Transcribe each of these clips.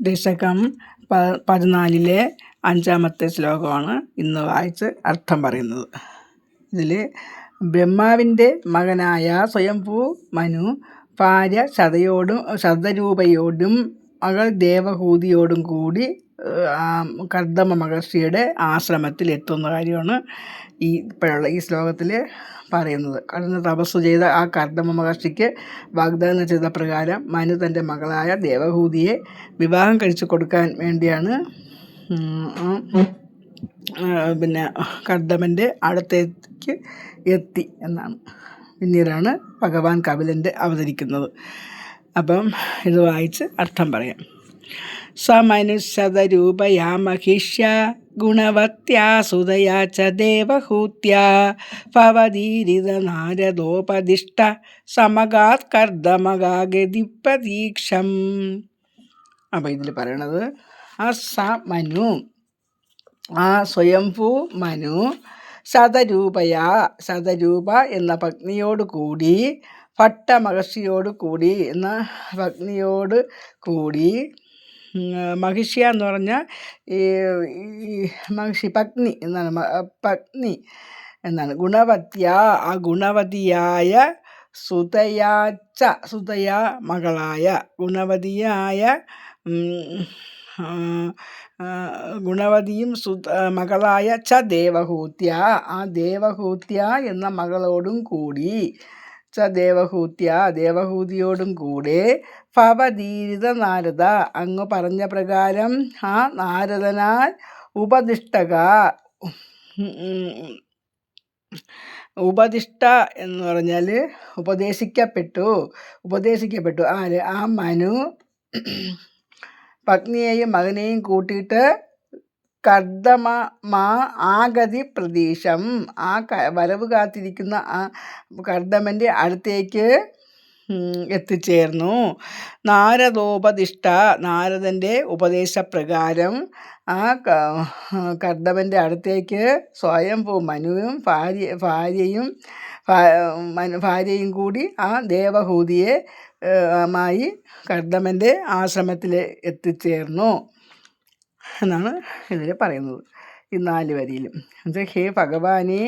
ദശകം 14 5-ാമത്തെ ശ്ലോകമാണ് ഇന്ന് വായിച്ച് അർത്ഥം പറയുന്നത്. ഇതിൽ ബ്രഹ്മാവിൻ്റെ മകനായ സ്വയംഭൂ മനു ഭാര്യ ശതരൂപയോടും മകൾ ദേവഹൂതിയോടും കൂടി കർദമ മഹർഷിയുടെ ആശ്രമത്തിൽ എത്തുന്ന കാര്യമാണ് ഇപ്പോഴുള്ള ഈ ശ്ലോകത്തിൽ പറയുന്നത്. കഠിന തപസ് ചെയ്ത ആ കർദമ മഹർഷിക്ക് വാഗ്ദാനം ചെയ്ത പ്രകാരം മനു തൻ്റെ മകളായ ദേവഹൂതിയെ വിവാഹം കഴിച്ചു കൊടുക്കാൻ വേണ്ടിയാണ് കർദമൻ്റെ അടുത്തേക്ക് എത്തി എന്നാണ്. പിന്നീടാണ് ഭഗവാൻ കപിലൻ്റെ അവതരിക്കുന്നത്. അപ്പം ഇത് വായിച്ച് അർത്ഥം പറയാം. സമനുശതരൂപയാ മഹിഷ്യ ഗുണവത്യാ സുതയാ ച ദേവഹൂത്യാ ഭവതീരിത നാരദോപദിഷ്ട സമഗാത് കർദമഗതി പ്രതീക്ഷം. അപ്പോൾ ഇതിൽ പറയണത് മനു സ്വയംഭൂ മനു ശതരൂപ എന്ന പത്നിയോട് കൂടി ഭട്ടമഹർഷിയോട് കൂടി എന്ന പത്നിയോട് കൂടി മഹിഷ്യ എന്ന് പറഞ്ഞാൽ ഈ മഹിഷി പത്നി എന്നാണ്. ഗുണവതിയായ സുതയാ മകളായ ഗുണവതിയും മകളായ ച ദേവഹൂത്യ ആ ദേവഹൂത്യ എന്ന മകളോടും കൂടി ദേവഹൂതിയോടും കൂടെ ഭവതീരിത നാരദ അങ്ങ് പറഞ്ഞ പ്രകാരം ആ നാരദനാൽ ഉപദിഷ്ട എന്ന് പറഞ്ഞാൽ ഉപദേശിക്കപ്പെട്ടു ആര്? ആ മനു പത്നിയെയും മകനെയും കൂട്ടിയിട്ട് കർദമ ആഗതി പ്രതീക്ഷം ആ വരവ് കാത്തിരിക്കുന്ന ആ കർദമൻ്റെ അടുത്തേക്ക് എത്തിച്ചേർന്നു. നാരദൻ്റെ ഉപദേശപ്രകാരം ആ കർദമൻ്റെ അടുത്തേക്ക് സ്വയംഭൂ മനുവും ഭാര്യയും കൂടി ആ ദേവഹൂതിയെ മായി കർദമൻ്റെ ആശ്രമത്തിൽ എത്തിച്ചേർന്നു എന്നാണ് ഇതിൽ പറയുന്നത്. ഈ 4 വരിയിലും ഹേ ഭഗവാനെ,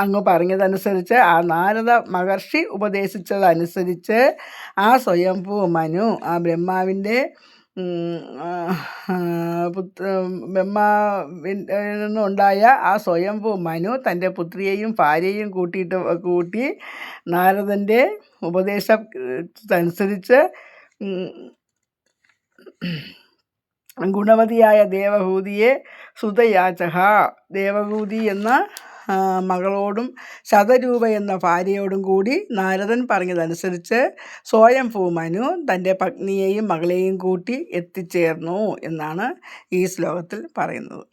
അങ്ങ് പറഞ്ഞതനുസരിച്ച് ആ നാരദ മഹർഷി ഉപദേശിച്ചതനുസരിച്ച് ആ സ്വയംഭൂ മനു ആ ബ്രഹ്മാവിൻ്റെ നിന്നുണ്ടായ ആ സ്വയംഭൂ മനു തൻ്റെ പുത്രിയെയും ഭാര്യയെയും കൂട്ടി നാരദൻ്റെ ഉപദേശത്തനുസരിച്ച് ഗുണവതിയായ ദേവഹൂതിയെ സുതയാചഹ ദേവഹൂതി എന്ന മകളോടും ശതരൂപ എന്ന ഭാര്യയോടും കൂടി നാരദൻ പറഞ്ഞതനുസരിച്ച് സ്വയംഭൂ മനു തൻ്റെ പത്നിയെയും മകളെയും കൂട്ടി എത്തിച്ചേർന്നു എന്നാണ് ഈ ശ്ലോകത്തിൽ പറയുന്നത്.